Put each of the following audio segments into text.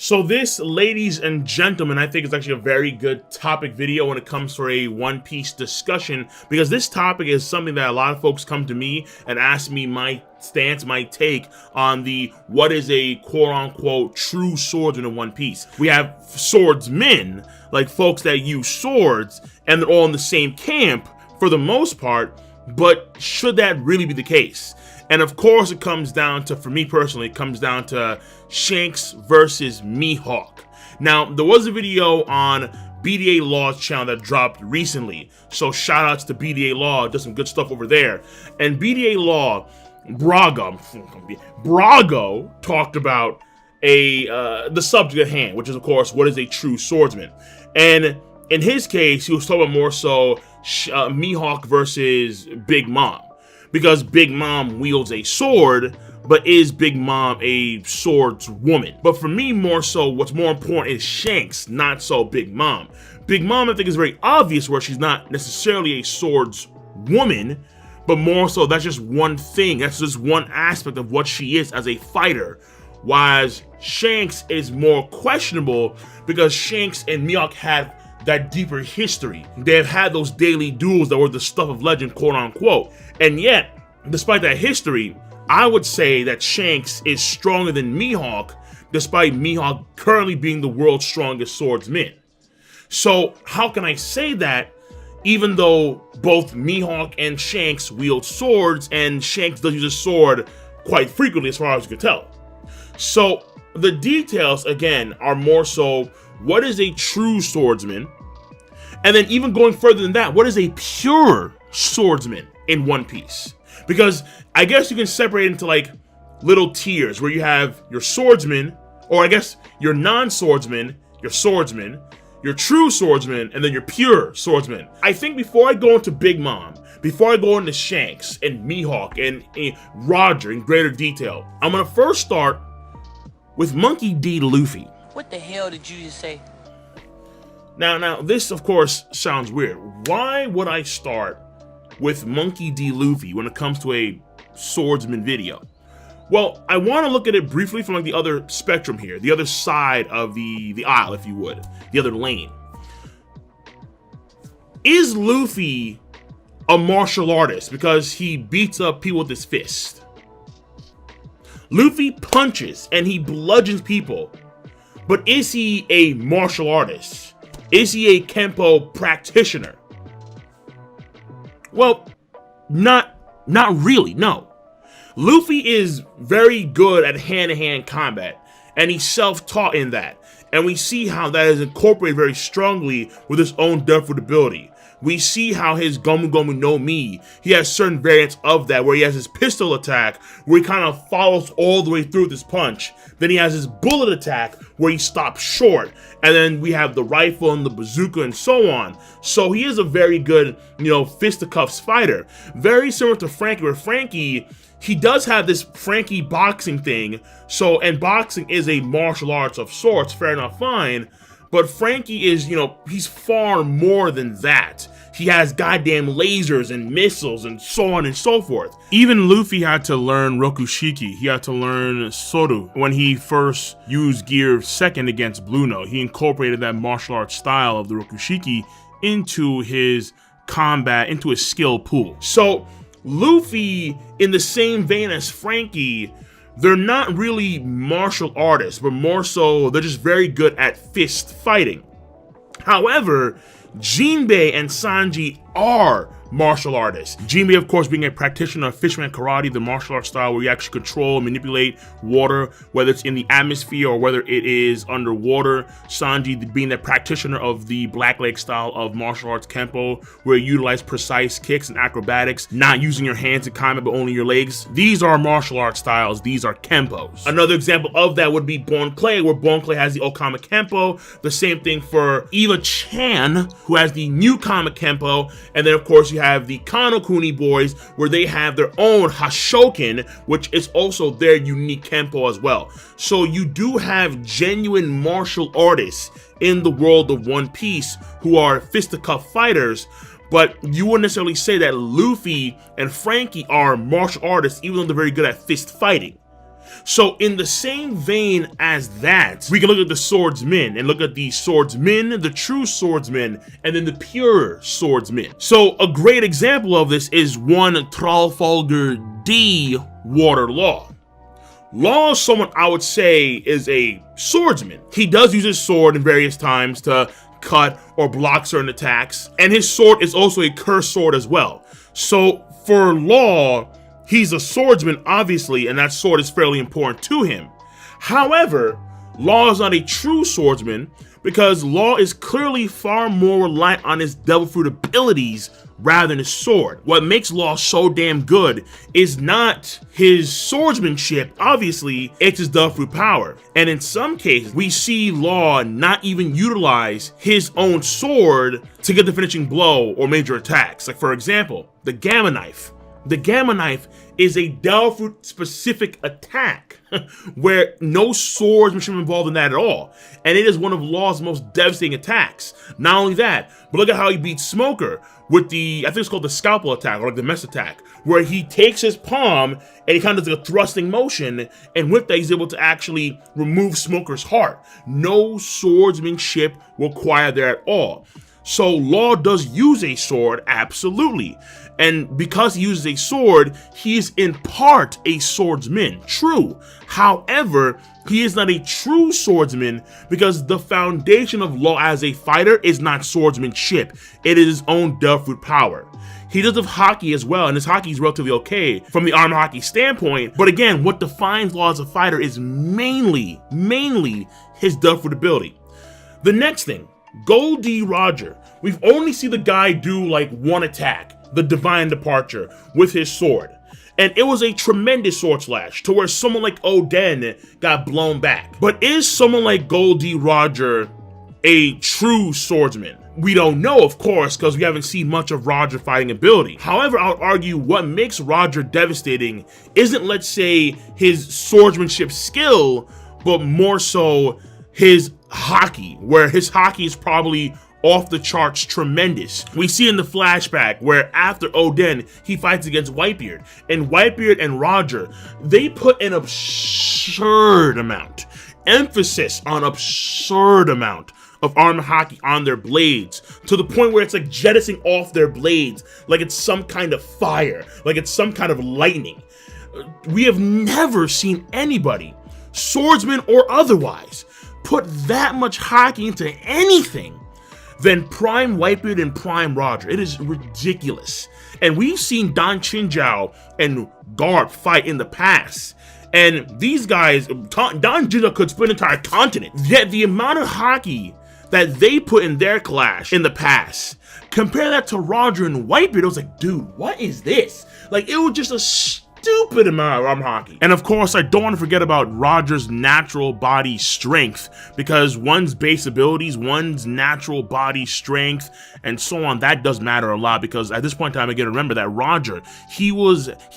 So this, ladies and gentlemen, I think is actually a very good topic video when it comes for a One Piece discussion, because this topic is something that a lot of folks come to me and ask me my stance, my take on the what is a quote-unquote true swordsman in One Piece. We have swordsmen, like folks that use swords, and they're all in the same camp for the most part, but should that really be the case? And of course it comes down to, for me personally, it comes down to Shanks versus Mihawk. Now, there was a video on BDA Law's channel that dropped recently, so shout outs to BDA Law, does some good stuff over there. And BDA Law, Brago talked about the subject at hand, which is of course, what is a true swordsman? And in his case, he was talking about more so Mihawk versus Big Mom. Because Big Mom wields a sword, but is Big Mom a swordswoman? But for me, more so, what's more important is Shanks, not so Big Mom. Big Mom, I think, is very obvious where she's not necessarily a swordswoman, but more so that's just one thing. That's just one aspect of what she is as a fighter. Whereas Shanks is more questionable because Shanks and Mihawk had that deeper history. They have had those daily duels that were the stuff of legend, quote unquote. And yet, despite that history, I would say that Shanks is stronger than Mihawk, despite Mihawk currently being the world's strongest swordsman. So how can I say that, even though both Mihawk and Shanks wield swords, and Shanks does use a sword quite frequently as far as you can tell? So the details, again, are more so, what is a true swordsman? And then even going further than that, what is a pure swordsman in One Piece? Because I guess you can separate it into like little tiers where you have your swordsman, or I guess your non-swordsman, your swordsman, your true swordsman, and then your pure swordsman. I think before I go into Big Mom, before I go into Shanks and Mihawk and Roger in greater detail, I'm gonna first start with Monkey D. Luffy. What the hell did you just say? Now, this of course sounds weird. Why would I start with Monkey D. Luffy when it comes to a swordsman video? Well, I want to look at it briefly from like the other spectrum here, the other side of the aisle, if you would, the other lane. Is Luffy a martial artist because he beats up people with his fist? Luffy punches and he bludgeons people. But is he a martial artist? Is he a Kenpo practitioner? Well, not really, no. Luffy is very good at hand-to-hand combat, and he's self-taught in that. And we see how that is incorporated very strongly with his own deathwood ability. We see how his Gomu Gomu no Mi, he has certain variants of that, where he has his pistol attack, where he kind of follows all the way through with his punch. Then he has his bullet attack, where he stops short. And then we have the rifle and the bazooka and so on. So he is a very good, fisticuffs fighter. Very similar to Frankie, where Frankie, he does have this Frankie boxing thing. So, and boxing is a martial arts of sorts, fair enough, fine. But Frankie is, he's far more than that. He has goddamn lasers and missiles and so on and so forth. Even Luffy had to learn Rokushiki. He had to learn Soru. When he first used Gear 2nd against Blue Note, he incorporated that martial arts style of the Rokushiki into his combat, into his skill pool. So Luffy, in the same vein as Frankie, they're not really martial artists, but more so they're just very good at fist fighting. However, Jinbei and Sanji are martial artists. Jinbei, of course, being a practitioner of Fishman Karate, the martial arts style where you actually control and manipulate water, whether it's in the atmosphere or whether it is underwater. Sanji being the practitioner of the black leg style of martial arts Kenpo, where you utilize precise kicks and acrobatics, not using your hands in combat but only your legs. These are martial arts styles. These are Kenpos. Another example of that would be Bon Clay, where Bon Clay has the Okama Kenpo. The same thing for Eva Chan, who has the new Kama Kenpo. And then, of course, you have the Kanokuni boys, where they have their own Hashoken, which is also their unique Kenpo as well. So you do have genuine martial artists in the world of One Piece who are fisticuff fighters, but you wouldn't necessarily say that Luffy and Frankie are martial artists, even though they're very good at fist fighting. So in the same vein as that, we can look at the swordsmen and look at the swordsmen, the true swordsmen, and then the pure swordsmen. So a great example of this is one Trafalgar D. Water Law. Law is someone I would say is a swordsman. He does use his sword in various times to cut or block certain attacks, and his sword is also a cursed sword as well. So for Law, he's a swordsman, obviously, and that sword is fairly important to him. However, Law is not a true swordsman because Law is clearly far more reliant on his devil fruit abilities rather than his sword. What makes Law so damn good is not his swordsmanship, obviously, it's his devil fruit power. And in some cases, we see Law not even utilize his own sword to get the finishing blow or major attacks. Like for example, the Gamma Knife. The Gamma Knife is a devil fruit specific attack where no swordsmanship involved in that at all. And it is one of Law's most devastating attacks. Not only that, but look at how he beats Smoker with the, I think it's called the scalpel attack or like the mess attack, where he takes his palm and he kind of does a thrusting motion, and with that he's able to actually remove Smoker's heart. No swordsmanship required there at all. So Law does use a sword, absolutely. And because he uses a sword, he is in part a swordsman, true. However, he is not a true swordsman because the foundation of Law as a fighter is not swordsmanship. It is his own devil fruit power. He does have hockey as well, and his hockey is relatively okay from the arm hockey standpoint. But again, what defines Law as a fighter is mainly his devil fruit ability. The next thing, Gold D. Roger. We've only seen the guy do like one attack, the Divine Departure, with his sword. And it was a tremendous sword slash to where someone like Oden got blown back. But is someone like Gold D. Roger a true swordsman? We don't know, of course, because we haven't seen much of Roger fighting ability. However, I would argue what makes Roger devastating isn't, let's say, his swordsmanship skill, but more so his hockey, where his hockey is probably off the charts tremendous. We see in the flashback where after Oden, he fights against Whitebeard, and Whitebeard and Roger, they put an absurd amount, emphasis on absurd amount of arm hockey on their blades, to the point where it's like jettisoning off their blades like it's some kind of fire, like it's some kind of lightning. We have never seen anybody, swordsman or otherwise, put that much hockey into anything than Prime Whitebeard and Prime Roger. It is ridiculous. And we've seen Don Chinjao and Garp fight in the past, and these guys, Don Chinjao could split an entire continent. Yet the amount of hockey that they put in their clash in the past, compare that to Roger and Whitebeard, it was like, dude, what is this? Like, it was just a stupid amount of arm hockey. And of course, I don't want to forget about Roger's natural body strength, because one's base abilities, one's natural body strength, and so on, that does matter a lot, because at this point in time, again, remember that Roger, he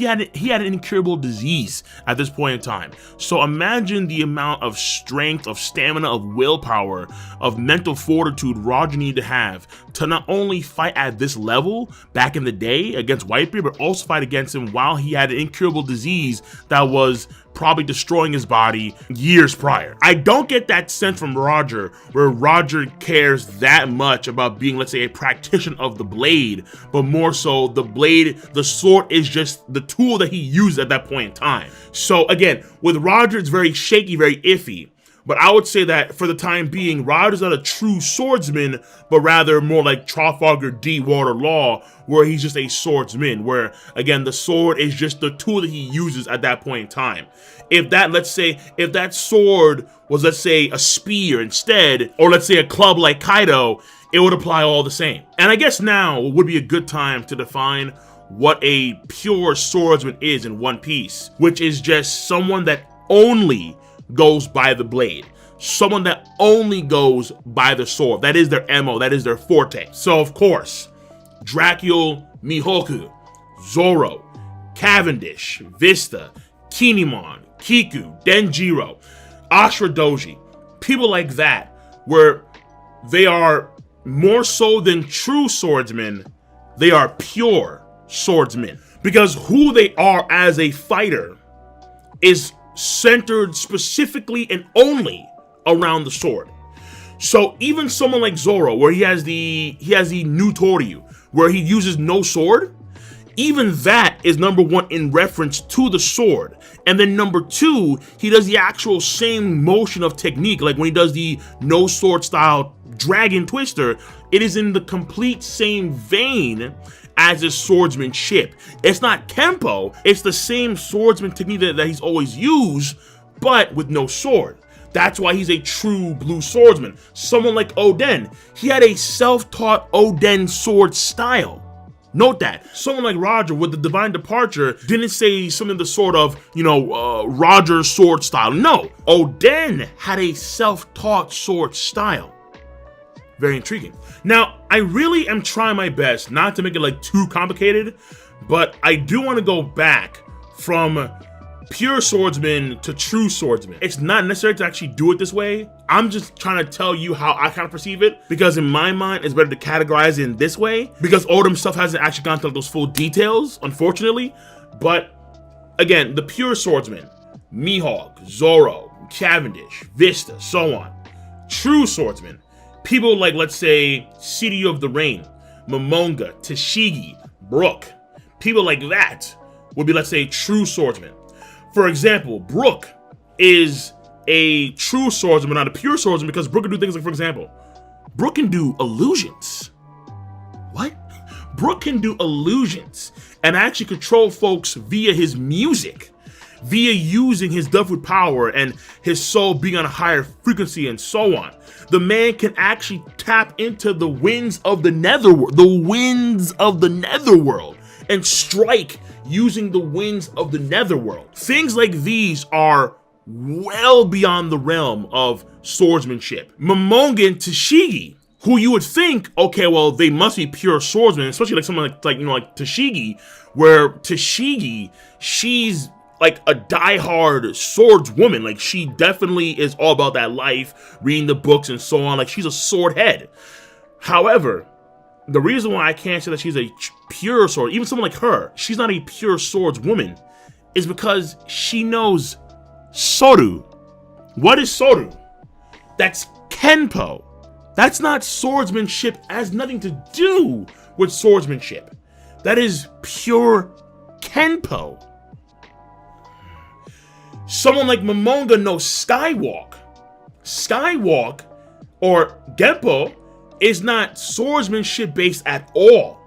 had an incurable disease at this point in time. So imagine the amount of strength, of stamina, of willpower, of mental fortitude Roger needed to have to not only fight at this level back in the day against Whitebeard, but also fight against him while he had an incurable disease that was probably destroying his body years prior. I don't get that sense from Roger, where Roger cares that much about being, let's say, a practitioner of the blade, but more so the blade, the sword is just the tool that he used at that point in time. So again, with Roger, it's very shaky, very iffy. But I would say that for the time being, Roger's not a true swordsman, but rather more like Trafalgar D. Water Law, where he's just a swordsman, where, again, the sword is just the tool that he uses at that point in time. If that, let's say, if that sword was, let's say, a spear instead, or let's say a club like Kaido, it would apply all the same. And I guess now would be a good time to define what a pure swordsman is in One Piece, which is just someone that only goes by the blade, someone that only goes by the sword. That is their MO, that is their forte. So of course, Dracula, Mihawk, Zoro, Cavendish, Vista, Kinemon, Kiku, Denjiro, Ashura Doji, people like that, where they are more so than true swordsmen, they are pure swordsmen. Because who they are as a fighter is centered specifically and only around the sword. So even someone like Zoro, where he has the new Toryu, where he uses no sword, even that is number one in reference to the sword. And then number two, he does the actual same motion of technique, like when he does the no sword style dragon twister, it is in the complete same vein as his swordsmanship. It's not Kenpo, it's the same swordsman technique that he's always used, but with no sword. That's why he's a true blue swordsman. Someone like Oden, he had a self-taught Oden sword style. Note that. Someone like Roger with the Divine Departure didn't say something the sort of, Roger's sword style. No, Oden had a self-taught sword style. Very intriguing. Now, I really am trying my best not to make it like too complicated, but I do want to go back from pure swordsman to true swordsman. It's not necessary to actually do it this way. I'm just trying to tell you how I kind of perceive it, because in my mind, it's better to categorize it in this way, because Oda himself hasn't actually gone through those full details, unfortunately. But again, the pure swordsman, Mihawk, Zoro, Cavendish, Vista, so on. True swordsman, people like, let's say, City of the Rain, Momonga, Tashigi, Brook, people like that would be, let's say, true swordsmen. For example, Brook is a true swordsman, not a pure swordsman, because Brook can do things like, for example, Brook can do illusions. What? Brook can do illusions and actually control folks via his music, via using his Deathwood power and his soul being on a higher frequency and so on. The man can actually tap into the winds of the netherworld, and strike using the winds of the netherworld. Things like these are well beyond the realm of swordsmanship. Momonga and Tashigi, who you would think, okay, well, they must be pure swordsmen, especially like someone like Tashigi, where Tashigi, she's like a diehard swordswoman. Like, she definitely is all about that life, reading the books and so on. Like, she's a sword head. However, the reason why I can't say that she's a pure sword, even someone like her, she's not a pure swordswoman, is because she knows Soru. What is Soru? That's Kenpo. That's not swordsmanship. It has nothing to do with swordsmanship. That is pure Kenpo. Someone like Momonga knows Skywalk. Skywalk, or Genpo, is not swordsmanship based at all.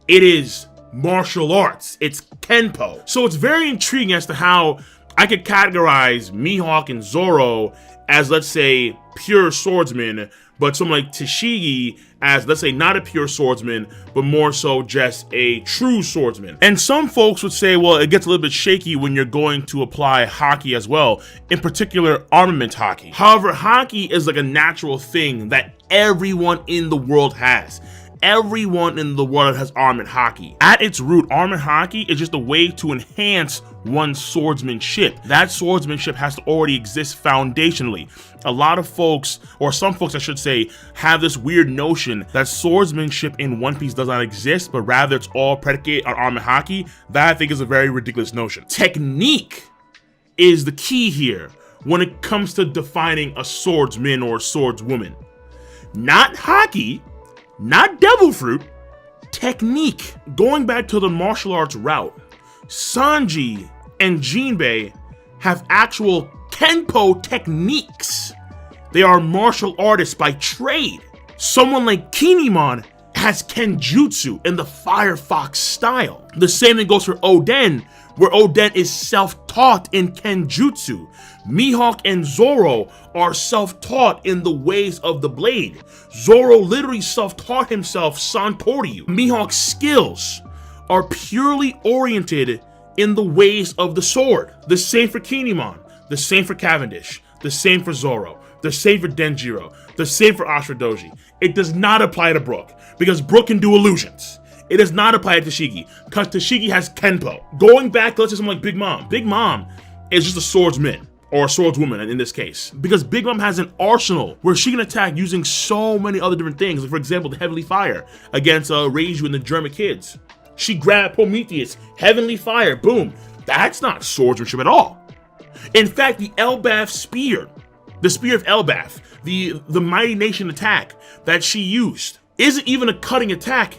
It is martial arts. It's Kenpo. So it's very intriguing as to how I could categorize Mihawk and Zoro as, let's say, pure swordsmen, but someone like Tashigi as, let's say, not a pure swordsman, but more so just a true swordsman. And some folks would say, well, it gets a little bit shaky when you're going to apply haki as well, in particular armament haki. However, haki is like a natural thing that everyone in the world has. Everyone in the world has armament haki. At its root, armament haki is just a way to enhance one's swordsmanship. That swordsmanship has to already exist foundationally. A lot of folks, or some folks I should say, have this weird notion that swordsmanship in One Piece does not exist, but rather it's all predicated on armament haki. That I think is a very ridiculous notion. Technique is the key here when it comes to defining a swordsman or a swordswoman. Not haki, not devil fruit, technique. Going back to the martial arts route, Sanji and Jinbei have actual Kenpo techniques. They are martial artists by trade. Someone like Kinemon has Kenjutsu in the Firefox style. The same thing goes for Oden, where Oden is self-taught in Kenjutsu. Mihawk and Zoro are self-taught in the ways of the blade. Zoro literally self-taught himself Santoryu. Mihawk's skills are purely oriented in the ways of the sword. The same for Kinemon, the same for Cavendish, the same for Zoro, the same for Denjiro, the same for Ashradoji. It does not apply to Brook, because Brook can do illusions. It does not apply to Tashigi, because Tashigi has Kenpo. Going back, let's say someone like Big Mom. Big Mom is just a swordsman, or a swordswoman in this case, because Big Mom has an arsenal where she can attack using so many other different things. Like, for example, the Heavenly Fire against Reiju and the German kids. She grabbed Prometheus, Heavenly Fire, boom. That's not swordsmanship at all. In fact, the Elbaf spear, the spear of Elbaf, the Mighty Nation attack that she used, isn't even a cutting attack.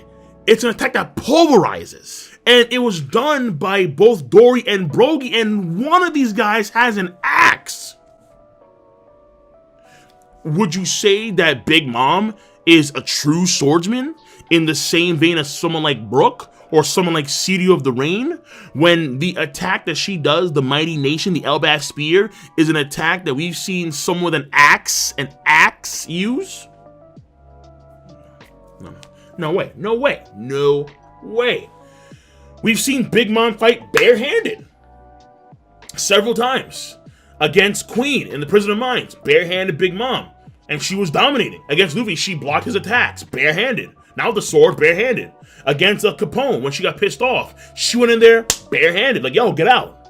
It's an attack that pulverizes. And it was done by both Dory and Brogy, and one of these guys has an axe. Would you say that Big Mom is a true swordsman in the same vein as someone like Brook or someone like Sirio of the Rain, when the attack that she does, the Mighty Nation, the Elbaf Spear, is an attack that we've seen someone with an axe use? No way. We've seen Big Mom fight barehanded several times against Queen in the Prison of Mines, barehanded Big Mom, and she was dominating. Against Luffy, she blocked his attacks barehanded. Now the sword barehanded. Against Capone, when she got pissed off, she went in there barehanded, like, yo, get out.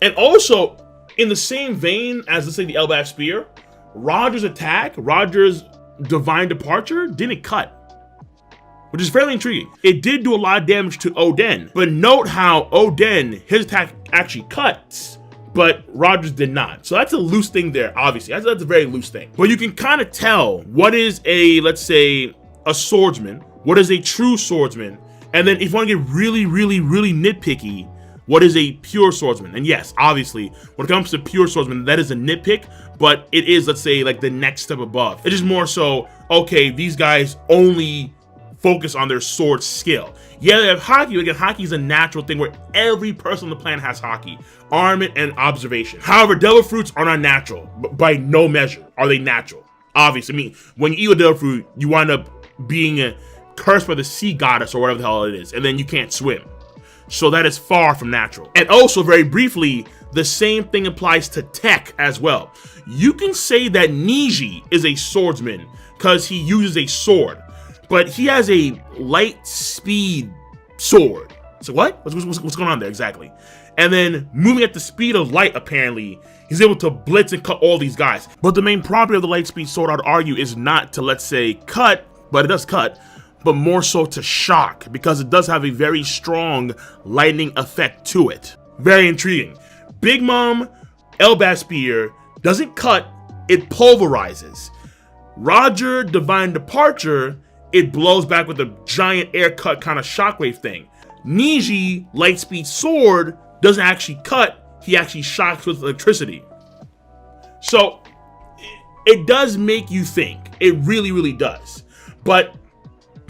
And also, in the same vein as, let's say, the Elbaf Spear, Roger's attack, Roger's Divine Departure, didn't cut, which is fairly intriguing. It did do a lot of damage to Oden, but note how Oden, his attack actually cuts, but Roger's did not. So that's a loose thing there, obviously. That's a very loose thing. But you can kind of tell what is a, let's say, a swordsman, what is a true swordsman, and then if you want to get really nitpicky, what is a pure swordsman? And yes, obviously, when it comes to pure swordsman, that is a nitpick, but it is, let's say, like the next step above. It's just more so, okay, these guys only focus on their sword skill. Yeah, they have Haki. Again, Haki is a natural thing where every person on the planet has Haki, armament and observation. However, devil fruits are not natural. By no measure are they natural. Obviously, I mean, when you eat a devil fruit, you wind up being cursed by the sea goddess or whatever the hell it is, and then you can't swim. So that is far from natural. And also, very briefly, the same thing applies to tech as well. You can say that Niji is a swordsman because he uses a sword, but he has a light speed sword. So what? What's going on there exactly? And then moving at the speed of light, apparently, he's able to blitz and cut all these guys. But the main property of the light speed sword, I'd argue, is not to, let's say, cut, but it does cut, but more so to shock, because it does have a very strong lightning effect to it. Very intriguing. Big Mom, Elbaf Spear, doesn't cut, it pulverizes. Roger, Divine Departure, it blows back with a giant air cut kind of shockwave thing. Niji, Lightspeed Sword, doesn't actually cut, he actually shocks with electricity. So, it does make you think. It really does. But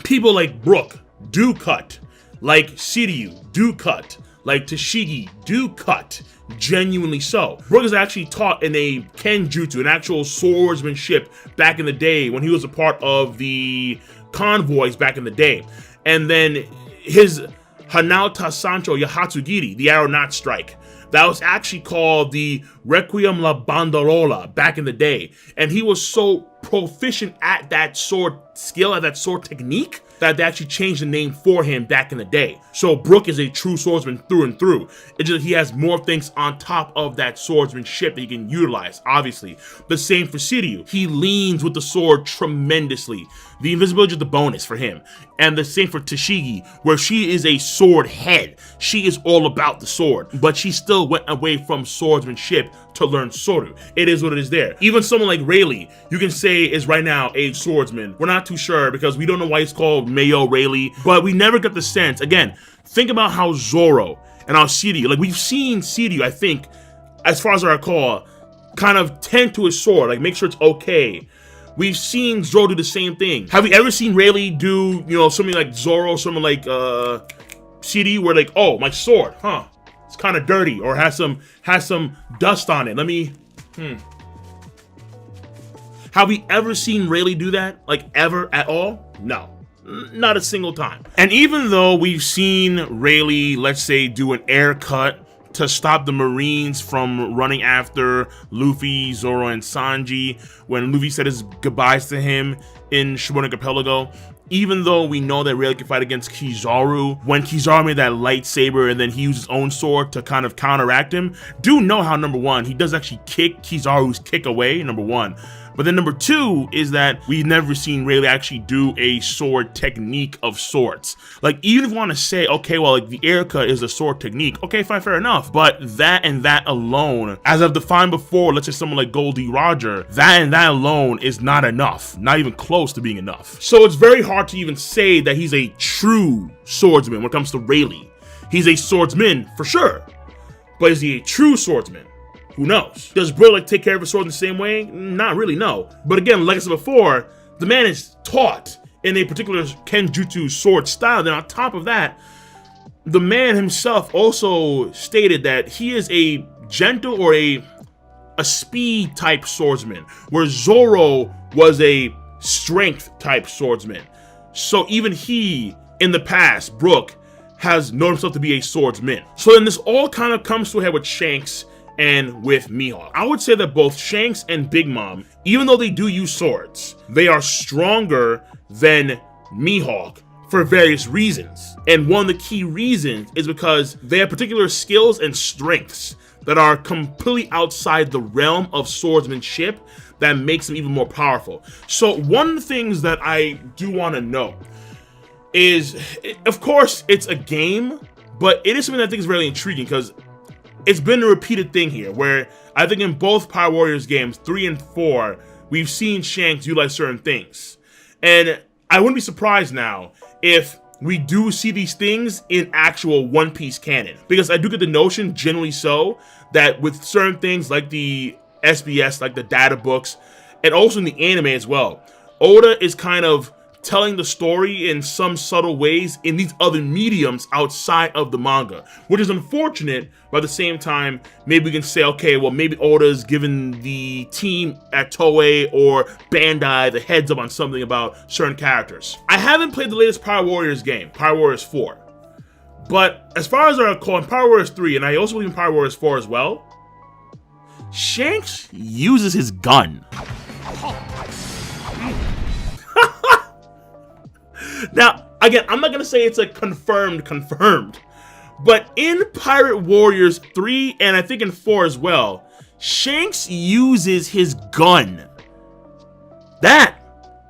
people like Brook do cut, like Shiryu do cut, like Tashigi do cut, genuinely so. Brook is actually taught in a Kenjutsu, an actual swordsmanship back in the day when he was a part of the convoys back in the day. And then his Hanauta Sancho Yahatsugiri, the Arrow Knot Strike, that was actually called the Requiem La Banderola back in the day. And he was so proficient at that sword skill, at that sword technique, that they actually changed the name for him back in the day. So Brook is a true swordsman through and through. It's just he has more things on top of that swordsmanship that he can utilize, obviously. The same for Shiryu. He leans with the sword tremendously. The invisibility is the bonus for him. And the same for Tashigi, where she is a sword head. She is all about the sword, but she still went away from swordsmanship to learn Soru. It is what it is there. Even someone like Rayleigh, you can say is right now a swordsman. We're not too sure because we don't know why he's called Mayo Rayleigh, but we never got the sense. Again, think about how Zoro and how Shiryu, like we've seen Shiryu, I think, as far as I recall, kind of tend to his sword, like make sure it's okay. We've seen Zoro do the same thing. Have you ever seen Rayleigh do, you know, something like Zoro, something like Shiryu, where like, oh, my sword, huh? It's kind of dirty or has some dust on it. Let me, Have we ever seen Rayleigh do that? Like ever at all? No, not a single time. And even though we've seen Rayleigh, let's say, do an air cut to stop the Marines from running after Luffy, Zoro, and Sanji when Luffy said his goodbyes to him in Shibuya Archipelago, even though we know that Rayleigh can fight against Kizaru, when Kizaru made that lightsaber and then he used his own sword to kind of counteract him, do know how, number one, he does actually kick Kizaru's kick away, number one. But then number two is that we've never seen Rayleigh actually do a sword technique of sorts. Like, even if you want to say, okay, well, like the air cut is a sword technique, okay, fine, fair enough. But that and that alone, as I've defined before, let's say someone like Goldie Roger, that and that alone is not enough, not even close to being enough. So it's very hard to even say that he's a true swordsman when it comes to Rayleigh. He's a swordsman for sure, but is he a true swordsman? Who knows? Does Bro like take care of his sword in the same way? Not really, no. But again, like I said before, the man is taught in a particular Kenjutsu sword style. Then on top of that, the man himself also stated that he is a gentle or a speed type swordsman, where Zoro was a strength type swordsman. So even he, in the past, Brook, has known himself to be a swordsman. So then this all kind of comes to a head with Shanks and with Mihawk. I would say that both Shanks and Big Mom, even though they do use swords, they are stronger than Mihawk for various reasons. And one of the key reasons is because they have particular skills and strengths that are completely outside the realm of swordsmanship that makes them even more powerful. So one of the things that I do want to know is, of course, it's a game, but it is something that I think is really intriguing because it's been a repeated thing here where I think in both Power Warriors games, 3 and 4, we've seen Shanks utilize certain things. And I wouldn't be surprised now if we do see these things in actual One Piece canon. Because I do get the notion, generally so, that with certain things like the SBS, like the data books, and also in the anime as well, Oda is kind of telling the story in some subtle ways in these other mediums outside of the manga, which is unfortunate, but at the same time, maybe we can say, okay, well, maybe Oda's given the team at Toei or Bandai the heads up on something about certain characters. I haven't played the latest Power Warriors game, Power Warriors 4, but as far as I recall, in Power Warriors 3, and I also believe in Power Warriors 4 as well, Shanks uses his gun. Now, again, I'm not going to say it's a confirmed, but in Pirate Warriors 3 and I think in 4 as well, Shanks uses his gun. That,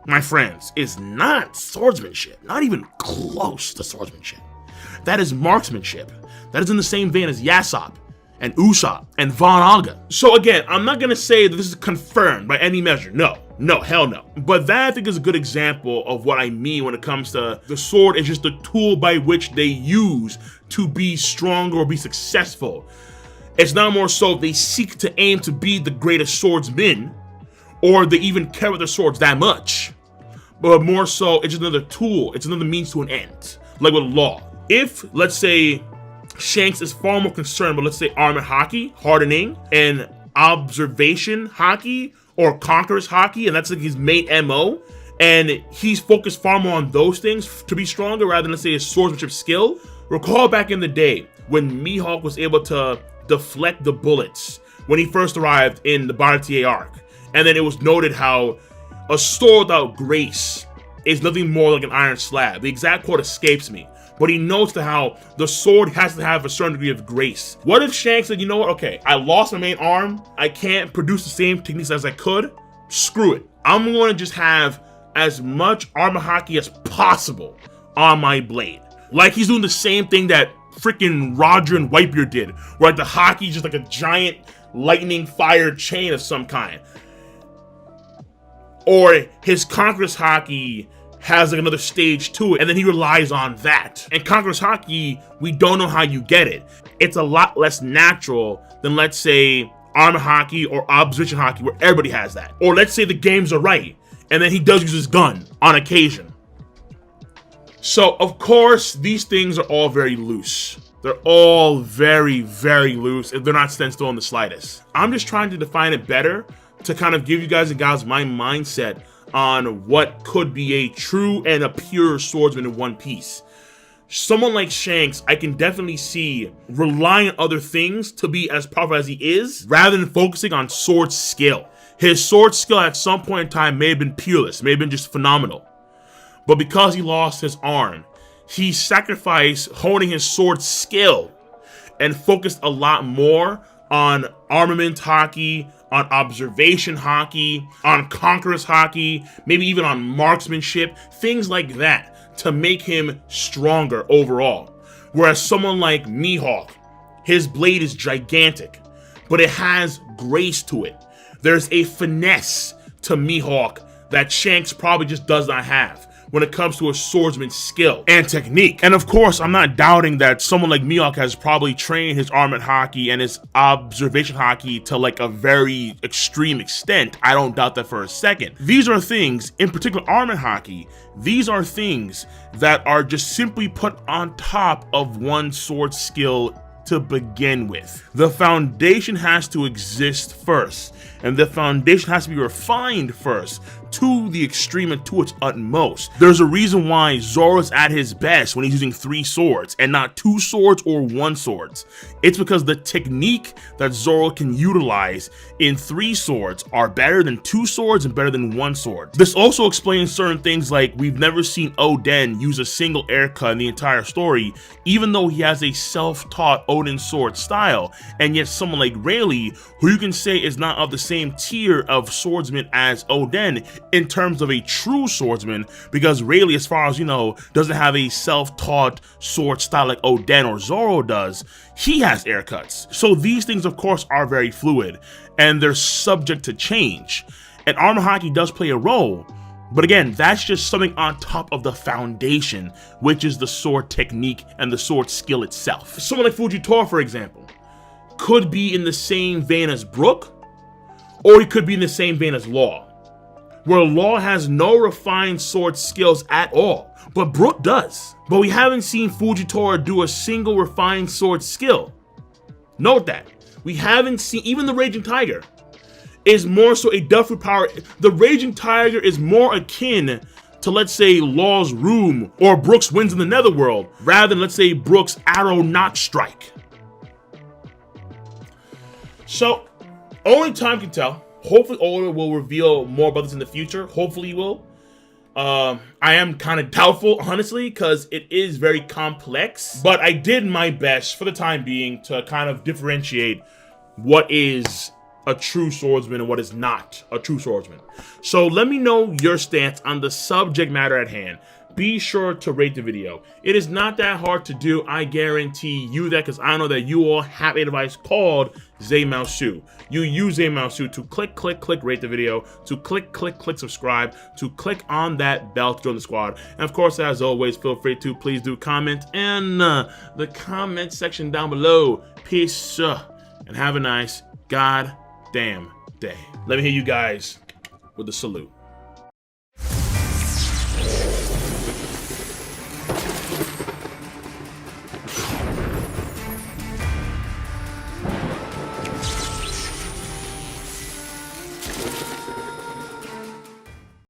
my friends, is not swordsmanship, not even close to swordsmanship. That is marksmanship. That is in the same vein as Yasop and Usopp and Von Aga. So again, I'm not going to say that this is confirmed by any measure. No, hell no. But that I think is a good example of what I mean when it comes to the sword is just the tool by which they use to be stronger or be successful. It's not more so they seek to aim to be the greatest swordsmen or they even care about their swords that much. But more so, it's just another tool. It's another means to an end. Like with law. If, let's say, Shanks is far more concerned with, let's say, armor haki, hardening, and observation haki, or conquerors haki, and that's like his main MO, and he's focused far more on those things to be stronger rather than, let's say, his swordsmanship skill. Recall back in the day when Mihawk was able to deflect the bullets when he first arrived in the Baratier arc, and then it was noted how a sword without grace is nothing more like an iron slab. The exact quote escapes me, but he notes to how the sword has to have a certain degree of grace. What if Shanks said, you know what, okay, I lost my main arm, I can't produce the same techniques as I could, screw it. I'm going to just have as much armor haki as possible on my blade. Like he's doing the same thing that freaking Roger and Whitebeard did, where like the haki is just like a giant lightning fire chain of some kind. Or his Conqueror's haki has like another stage to it, and then he relies on that. And Conqueror's haki, we don't know how you get it. It's a lot less natural than, let's say, armor haki or observation haki, where everybody has that. Or let's say the games are right, and then he does use his gun on occasion. So, of course, these things are all very loose. They're all very, very loose, and they're not stand still in the slightest. I'm just trying to define it better to kind of give you guys and gals my mindset on what could be a true and a pure swordsman in One Piece. Someone like Shanks, I can definitely see relying on other things to be as powerful as he is, rather than focusing on sword skill. His sword skill at some point in time may have been peerless, may have been just phenomenal. But because he lost his arm, he sacrificed honing his sword skill and focused a lot more on armament hockey, on observation hockey, on conqueror's hockey, maybe even on marksmanship, things like that to make him stronger overall. Whereas someone like Mihawk, his blade is gigantic, but it has grace to it. There's a finesse to Mihawk that Shanks probably just does not have when it comes to a swordsman's skill and technique. And of course, I'm not doubting that someone like Mihawk has probably trained his armament hockey and his observation hockey to like a very extreme extent. I don't doubt that for a second. These are things, in particular armament hockey, these are things that are just simply put on top of one sword skill to begin with. The foundation has to exist first, and the foundation has to be refined first to the extreme and to its utmost. There's a reason why Zoro's at his best when he's using 3 swords and not 2 swords or 1 swords. It's because the technique that Zoro can utilize in 3 swords are better than 2 swords and better than 1 sword. This also explains certain things like we've never seen Oden use a single air cut in the entire story, even though he has a self-taught Oden sword style, and yet someone like Rayleigh, who you can say is not of the same tier of swordsman as Oden in terms of a true swordsman, because Rayleigh, as far as you know, doesn't have a self-taught sword style like Oden or Zoro does. He has air cuts. So these things, of course, are very fluid, and they're subject to change. And armor hockey does play a role, but again, that's just something on top of the foundation, which is the sword technique and the sword skill itself. Someone like Fujitora, for example, could be in the same vein as Brook, or he could be in the same vein as Law, where Law has no refined sword skills at all, but Brook does. But we haven't seen Fujitora do a single refined sword skill. Note that. We haven't seen, even the Raging Tiger is more so a death root power. The Raging Tiger is more akin to, let's say, Law's Room or Brook's Winds in the Netherworld, rather than, let's say, Brook's Arrow Knot Strike. So, only time can tell. Hopefully Oda will reveal more about this in the future. Hopefully he will. I am kind of doubtful, honestly, because it is very complex. But I did my best for the time being to kind of differentiate what is a true swordsman and what is not a true swordsman. So let me know your stance on the subject matter at hand. Be sure to rate the video. It is not that hard to do. I guarantee you that, because I know that you all have a device called Zamaosu. You use Zamaosu to click, rate the video, to click, subscribe, to click on that bell to join the squad. And of course, as always, feel free to please do comment in the comment section down below. Peace and have a nice goddamn day. Let me hear you guys with the salute.